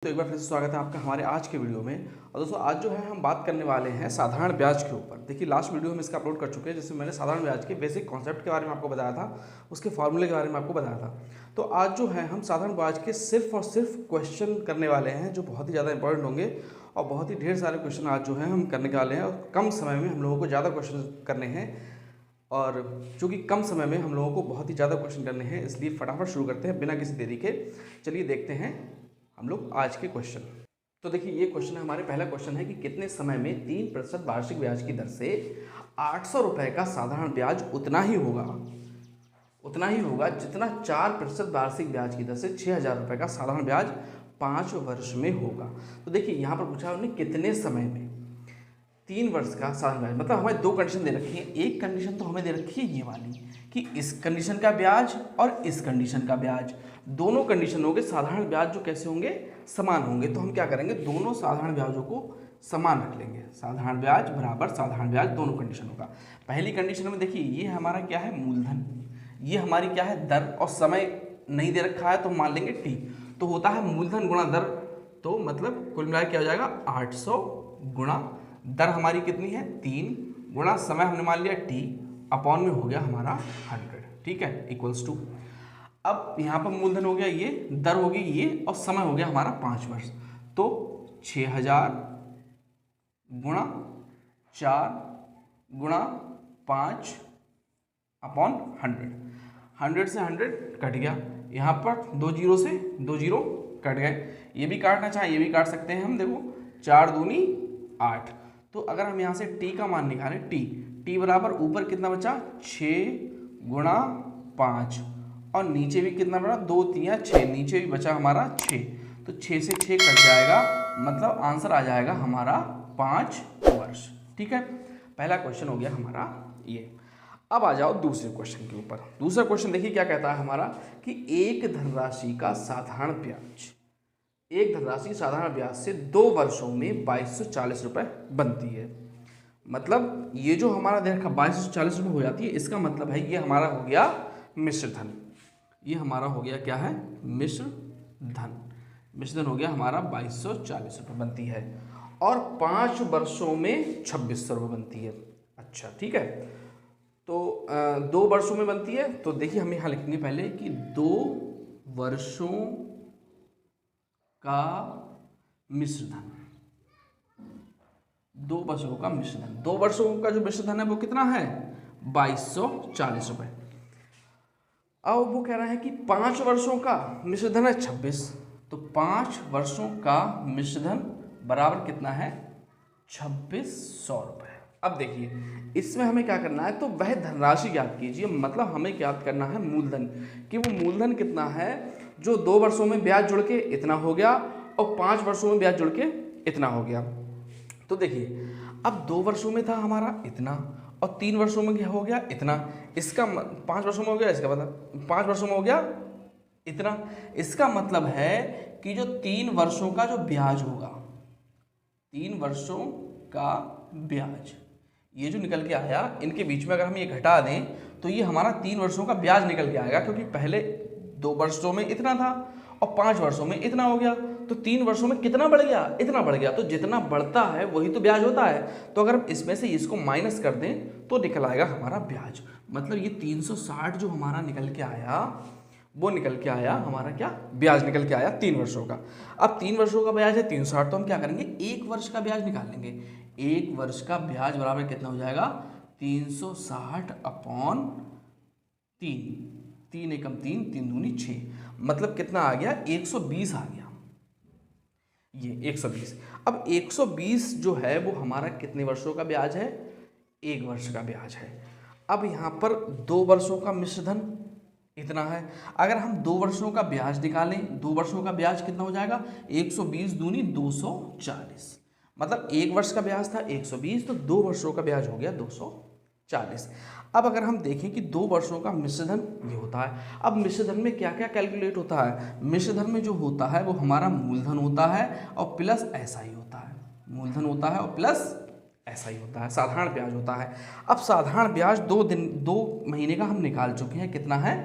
तो एक बार फिर से स्वागत है आपका हमारे आज के वीडियो में। और दोस्तों आज जो है हम बात करने वाले हैं साधारण ब्याज के ऊपर। देखिए लास्ट वीडियो हम इसका अपलोड कर चुके हैं जिसमें मैंने साधारण ब्याज के बेसिक कॉन्सेप्ट के बारे में आपको बताया था, उसके फॉर्मूले के बारे में आपको बताया था। तो आज जो है हम साधारण ब्याज के सिर्फ और सिर्फ क्वेश्चन करने वाले हैं जो बहुत ही ज़्यादा इंपॉर्टेंट होंगे और बहुत ही ढेर सारे क्वेश्चन आज जो है हम करने वाले हैं और कम समय में हम लोगों को ज़्यादा क्वेश्चन करने हैं। और चूँकि कम समय में हम लोगों को बहुत ही ज़्यादा क्वेश्चन करने हैं इसलिए फटाफट शुरू करते हैं बिना किसी देरी के। चलिए देखते हैं हम लोग आज के क्वेश्चन। तो देखिए ये क्वेश्चन है, हमारे पहला क्वेश्चन है कि कितने समय में 3% वार्षिक ब्याज की दर से 800 रुपये का साधारण ब्याज उतना ही होगा जितना 4% वार्षिक ब्याज की दर से 6000 रुपये का साधारण ब्याज 5 वर्ष में होगा। तो देखिए यहाँ पर पूछा उन्होंने कितने समय में 3 वर्ष का साधारण ब्याज, मतलब हमें दो कंडीशन दे रखी है। एक कंडीशन तो हमें दे रखी है ये वाली कि इस कंडीशन का ब्याज और इस कंडीशन का ब्याज, दोनों कंडीशन होंगे साधारण ब्याज जो कैसे होंगे, समान होंगे। तो हम क्या करेंगे, दोनों साधारण ब्याजों को समान रख लेंगे। साधारण ब्याज बराबर साधारण ब्याज, दोनों कंडीशन होगा। पहली कंडीशन में देखिए ये हमारा क्या है, मूलधन, ये हमारी क्या है, दर, और समय नहीं दे रखा है तो मान लेंगे टी। तो होता है मूलधन गुणा दर, तो मतलब कुल मिलाकर क्या हो जाएगा 800 गुणा दर हमारी कितनी है 3 गुणा समय हमने मान लिया टी अपॉन में हो गया हमारा 100, ठीक है, इक्वल्स टू। अब यहाँ पर मूलधन हो गया ये, दर होगी ये, और समय हो गया हमारा 5 वर्ष। तो 6000 गुणा 4 गुणा 5 अपॉन 100 से 100 कट गया, यहाँ पर 2 जीरो से 2 जीरो कट गए। ये भी काटना चाहे ये भी काट सकते हैं हम, देखो 4 दूनी 8। तो अगर हम यहाँ से t का मान निकालें, t बराबर ऊपर कितना बचा 6 गुणा 5 और नीचे भी कितना बड़ा 2 3 6, नीचे भी बचा हमारा 6। तो 6 से 6 कट जाएगा, मतलब आंसर आ जाएगा हमारा 5 वर्ष, ठीक है। पहला क्वेश्चन हो गया हमारा ये। अब आ जाओ दूसरे क्वेश्चन के ऊपर। दूसरा क्वेश्चन देखिए क्या कहता है हमारा कि एक धनराशि का साधारण ब्याज, एक धनराशि साधारण ब्याज से 2 वर्षों में 2240 रुपये बनती है। मतलब ये जो हमारा दे रखा 2240 रुपये हो जाती है, इसका मतलब है ये हमारा हो गया मिश्र धन। ये हमारा हो गया क्या है, मिश्र धन। मिश्र धन हो गया हमारा 2240 रुपये बनती है और 5 वर्षों में 2600 रुपये बनती है। अच्छा ठीक है, तो 2 वर्षों में बनती है। तो देखिए हम यहाँ लिखेंगे पहले कि 2 वर्षों का मिश्र धन, 2 वर्षों का मिश्र धन। 2 वर्षों का जो मिश्र धन है वो कितना है 2240 रुपये। अब वो कह रहा है कि 5 वर्षों का मिश्र धन है 26, तो 5 वर्षों का मिश्र धन बराबर कितना है 2600 रुपये। अब देखिए इसमें हमें क्या करना है, तो वह धनराशि ज्ञात कीजिए, मतलब हमें ज्ञात करना है मूलधन, कि वो मूलधन कितना है जो 2 वर्षों में ब्याज जुड़ के इतना हो गया और 5 वर्षों में ब्याज जुड़ के इतना हो गया। तो देखिए अब 2 वर्षों में था हमारा इतना और 3 वर्षों में हो गया इतना, इसका 5 वर्षों में हो गया, इसका मतलब 5 वर्षों में हो गया इतना। इसका मतलब है कि जो 3 वर्षों का जो ब्याज होगा, 3 वर्षों का ब्याज ये जो निकल के आया, इनके बीच में अगर हम ये घटा दें तो ये हमारा 3 वर्षों का ब्याज निकल के आएगा, क्योंकि पहले 2 वर्षों में इतना था और 5 वर्षों में इतना हो गया। तो 3 वर्षों में कितना बढ़ गया, इतना बढ़ गया। तो जितना बढ़ता है वही तो ब्याज होता है। तो अगर हम इसमें से इसको माइनस कर दें तो निकल आएगा हमारा ब्याज। मतलब ये 360 जो हमारा निकल के आया वो निकल के आया हमारा क्या, ब्याज निकल के आया 3 वर्षों का। अब 3 वर्षों का ब्याज है 360, तो हम क्या करेंगे 1 वर्ष का ब्याज निकाल लेंगे। 1 वर्ष का ब्याज बराबर कितना हो जाएगा 360 अपॉन 3, 3 एकम 3, 3 दूनी 6, मतलब कितना आ गया 120 आ गया, ये 120। अब 120 जो है वो हमारा कितने वर्षों का ब्याज है, 1 वर्ष का ब्याज है। अब यहाँ पर 2 वर्षों का मिश्र धन इतना है। अगर हम 2 वर्षों का ब्याज निकालें, 2 वर्षों का ब्याज कितना हो जाएगा 120 दूनी 240, मतलब 1 वर्ष का ब्याज था 120, तो 2 वर्षों का ब्याज हो गया 240। अब अगर हम देखें कि 2 वर्षों का मिश्र धन ये होता है। अब मिश्र धन में क्या क्या कैलकुलेट होता है, मिश्र धन में जो होता है वो हमारा मूलधन होता है और प्लस ऐसा ही होता है, मूलधन होता है और प्लस ऐसा ही होता है, साधारण ब्याज होता है। अब साधारण ब्याज 2 महीने का हम निकाल चुके हैं, कितना है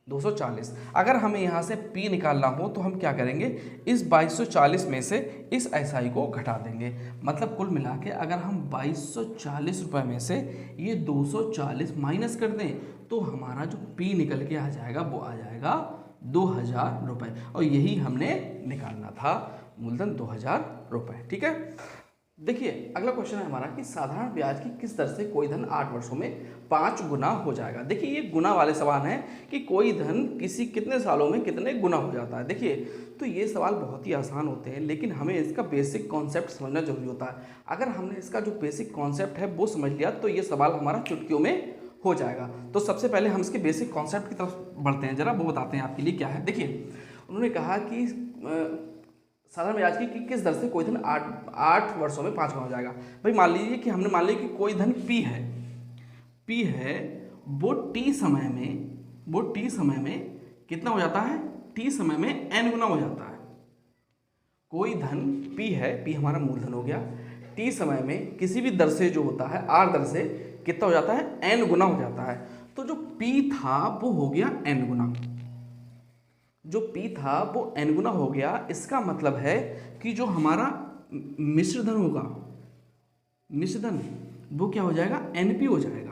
240। अगर हमें यहाँ से P निकालना हो तो हम क्या करेंगे, इस 2240 में से इस SI को घटा देंगे। मतलब कुल मिला के अगर हम 2240 रुपये में से ये 240 माइनस कर दें तो हमारा जो P निकल के आ जाएगा वो आ जाएगा 2000 रुपये, और यही हमने निकालना था, मूलधन 2000 रुपये। ठीक है, देखिए अगला क्वेश्चन है हमारा कि साधारण ब्याज की किस दर से कोई धन 8 वर्षों में 5 गुना हो जाएगा। देखिए ये गुना वाले सवाल हैं कि कोई धन किसी कितने सालों में कितने गुना हो जाता है। देखिए तो ये सवाल बहुत ही आसान होते हैं, लेकिन हमें इसका बेसिक कॉन्सेप्ट समझना जरूरी होता है। अगर हमने इसका जो बेसिक कॉन्सेप्ट है वो समझ लिया तो ये सवाल हमारा चुटकियों में हो जाएगा। तो सबसे पहले हम इसके बेसिक कॉन्सेप्ट की तरफ बढ़ते हैं, जरा वो बताते हैं आपके लिए क्या है। देखिए उन्होंने कहा कि साधारण ब्याज की किस दर से कोई धन 8 वर्षों में 5 गुना हो जाएगा। भाई मान लीजिए कि हमने मान लिया कि कोई धन P है, वो T समय में कितना हो जाता है, T समय में n गुना हो जाता है। कोई धन P है, P हमारा मूलधन हो गया, T समय में किसी भी दर से जो होता है R दर से कितना हो जाता है, n गुना हो जाता है। तो जो P था वो हो गया n गुना, जो P था वो n गुना हो गया। इसका मतलब है कि जो हमारा मिश्र धन होगा, मिश्र धन वो क्या हो जाएगा, NP हो जाएगा।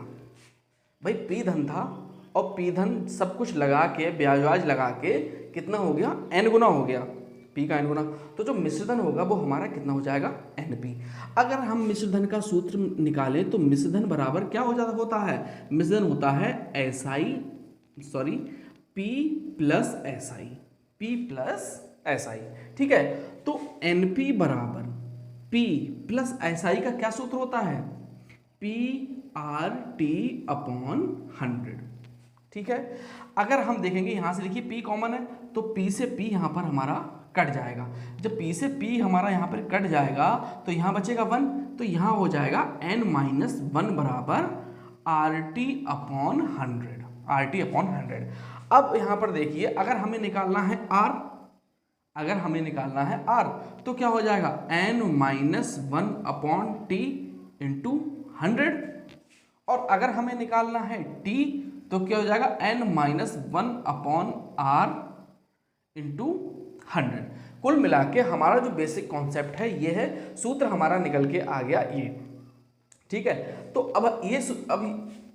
भाई P धन था और P धन सब कुछ लगा के ब्याज लगा के कितना हो गया, n गुना हो गया, P का n गुना। तो जो मिश्र धन होगा वो हमारा कितना हो जाएगा, NP। अगर हम मिश्र धन का सूत्र निकालें तो मिश्र धन बराबर क्या होता है, मिश्र धन होता है P प्लस SI। ठीक है, तो NP बराबर P प्लस SI का क्या सूत्र होता है, PRT अपॉन 100। ठीक है, अगर हम देखेंगे यहाँ से लिखिए P कॉमन है तो P से P यहाँ पर हमारा कट जाएगा। जब P से P हमारा यहाँ पर कट जाएगा तो यहाँ बचेगा 1, तो यहाँ हो जाएगा n-1 बराबर RT अपॉन 100। अब यहाँ पर देखिए अगर हमें निकालना है R, तो क्या हो जाएगा, n-1 अपॉन T इंटू 100। और अगर हमें निकालना है T तो क्या हो जाएगा, n-1 अपॉन R इंटू 100। कुल मिला के हमारा जो बेसिक कॉन्सेप्ट है ये है, सूत्र हमारा निकल के आ गया ये। ठीक है, तो अब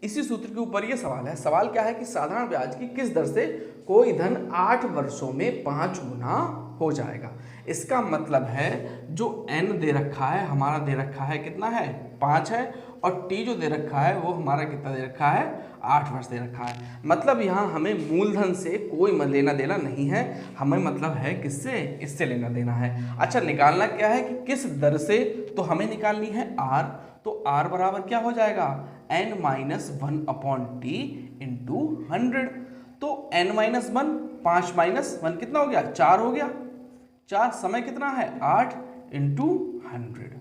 इसी सूत्र के ऊपर ये सवाल है। सवाल क्या है कि साधारण ब्याज की किस दर से कोई धन 8 वर्षों में 5 गुना हो जाएगा। इसका मतलब है जो n दे रखा है, हमारा दे रखा है कितना है, 5 है, और t जो दे रखा है वो हमारा कितना दे रखा है, 8 वर्ष दे रखा है। मतलब यहाँ हमें मूलधन से कोई लेना देना नहीं है, हमें मतलब है किससे, इससे लेना देना है। अच्छा निकालना क्या है कि किस दर से, तो हमें निकालनी है R, तो R बराबर क्या हो जाएगा, n-1 अपॉन T इंटू 100। तो n-1, 5 माइनस 1 कितना हो गया, 4 हो गया। 4 समय कितना है, 8 इंटू 100।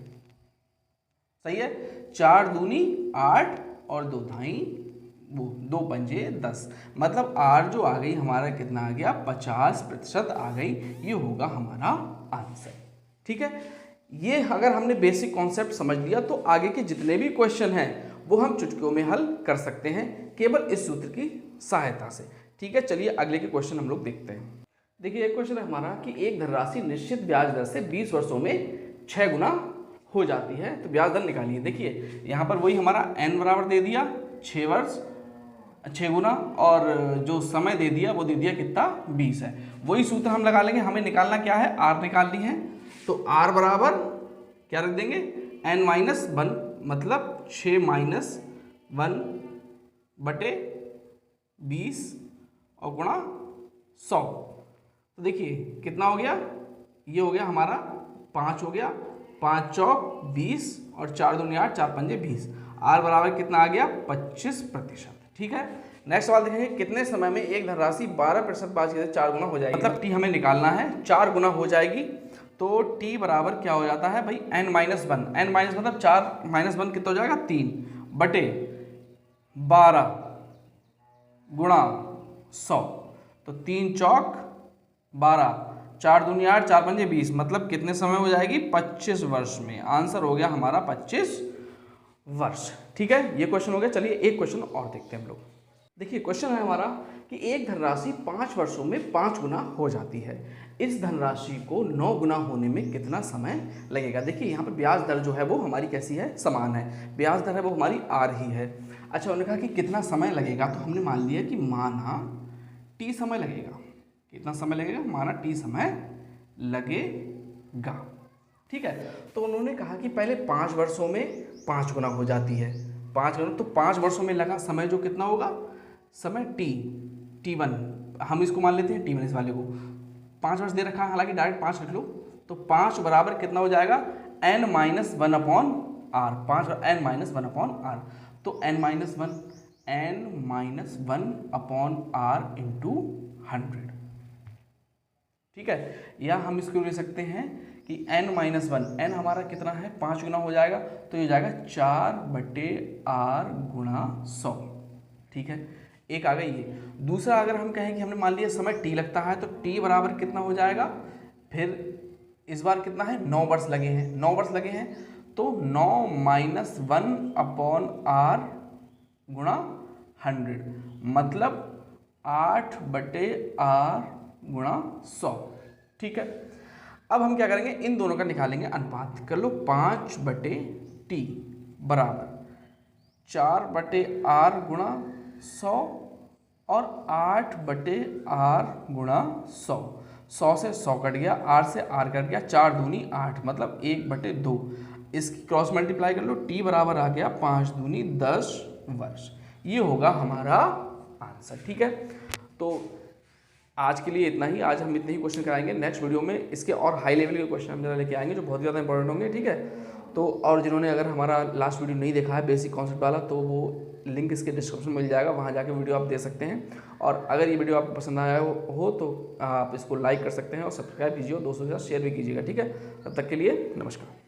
सही है, 4 दूनी 8 और 2 धाई 2 पंजे 10। मतलब R जो आ गई हमारा कितना आ गया, 50% आ गई। ये होगा हमारा आंसर। ठीक है, ये अगर हमने बेसिक कॉन्सेप्ट समझ लिया तो आगे के जितने भी क्वेश्चन हैं वो हम चुटकियों में हल कर सकते हैं केवल इस सूत्र की सहायता से। ठीक है, चलिए अगले के क्वेश्चन हम लोग देखते हैं। देखिए एक क्वेश्चन है हमारा कि एक धनराशि निश्चित ब्याज दर से 20 वर्षों में 6 गुना हो जाती है, तो ब्याज दर निकालिए। देखिए यहाँ पर वही हमारा n बराबर दे दिया 6 वर्ष 6 गुना, और जो समय दे दिया वो दे दिया कितना, 20 है। वही सूत्र हम लगा लेंगे। हमें निकालना क्या है, R निकालनी है। तो R बराबर क्या रख देंगे, n-1, मतलब 6 माइनस 1 बटे 20 और गुणा 100। तो देखिए कितना हो गया, ये हो गया हमारा 5 हो गया, 5 चौक 20 और 4 दूनी 8, 4 पंजे 20। R बराबर कितना आ गया, 25%। ठीक है, नेक्स्ट सवाल देखेंगे, कितने समय में एक धनराशि 12% ब्याज के साथ 4 गुना हो जाएगी। मतलब T हमें निकालना है, 4 गुना हो जाएगी। तो T बराबर क्या हो जाता है भाई, n-1, n माइनस मतलब 4 माइनस 1 कितना हो जाएगा, 3 बटे 12 गुणा 100। तो 3 चौक 12, 4 दूनी 8, 4 पंजे 20। मतलब कितने समय हो जाएगी, 25 वर्ष में। आंसर हो गया हमारा 25 वर्ष। ठीक है, ये क्वेश्चन हो गया। चलिए एक क्वेश्चन और देखते हैं हम लोग। देखिए क्वेश्चन है हमारा कि एक धनराशि 5 वर्षों में 5 गुना हो जाती है, इस धनराशि को 9 गुना होने में कितना समय लगेगा। देखिए यहाँ पर ब्याज दर जो है वो हमारी कैसी है, समान है, ब्याज दर है वो हमारी आर ही है। अच्छा उन्होंने कहा कि कितना समय लगेगा, तो हमने मान लिया कि माना टी समय लगेगा। कितना समय लगेगा, माना टी समय लगेगा, ठीक है। तो उन्होंने कहा कि पहले 5 वर्षों में 5 गुना हो जाती है, 5 गुना, तो 5 वर्षों में लगा समय जो कितना होगा, समय t1, हम इसको मान लेते हैं t1, इस वाले को 5 वर्ष दे रखा है, हालांकि डायरेक्ट 5 लिख लो, तो 5 बराबर कितना हो जाएगा n-1 upon r, 5 n-1 upon r, तो n-1 अपॉन r इंटू 100, ठीक है। या हम इसको ले सकते हैं कि n-1, n हमारा कितना है 5 गुना हो जाएगा, तो ये हो जाएगा 4/r गुणा 100, ठीक है। एक आ गई ये। दूसरा अगर हम कहें कि हमने मान लिया समय t लगता है, तो t बराबर कितना हो जाएगा, फिर इस बार कितना है 9 वर्ष लगे हैं, 9 वर्ष लगे हैं, तो 9-1 अपॉन r गुणा 100, मतलब 8/r गुणा 100, ठीक है। अब हम क्या करेंगे, इन दोनों का निकालेंगे अनुपात, कर लो 5/t बराबर 4/r गुणा 100 और 8/r गुणा 100, 100 से 100 कट गया, r से r कट गया, 4 दूनी 8, मतलब 1/2, इसकी क्रॉस मल्टीप्लाई कर लो, t बराबर आ गया 5 दूनी 10 वर्ष, ये होगा हमारा आंसर, ठीक है। तो आज के लिए इतना ही, आज हम इतने ही क्वेश्चन कराएंगे। नेक्स्ट वीडियो में इसके और हाई लेवल के क्वेश्चन हम ज़रा लेके आएंगे जो बहुत ज़्यादा इंपॉर्टेंट होंगे, ठीक है। तो और जिन्होंने अगर हमारा लास्ट वीडियो नहीं देखा है बेसिक कॉन्सेप्ट वाला, तो वो लिंक इसके डिस्क्रिप्शन में मिल जाएगा, वहाँ जाके वीडियो आप दे सकते हैं। और अगर ये वीडियो आपको पसंद आया हो तो आप इसको लाइक कर सकते हैं और सब्सक्राइब कीजिए और दोस्तों के साथ शेयर भी कीजिएगा, ठीक है। तब तक के लिए नमस्कार।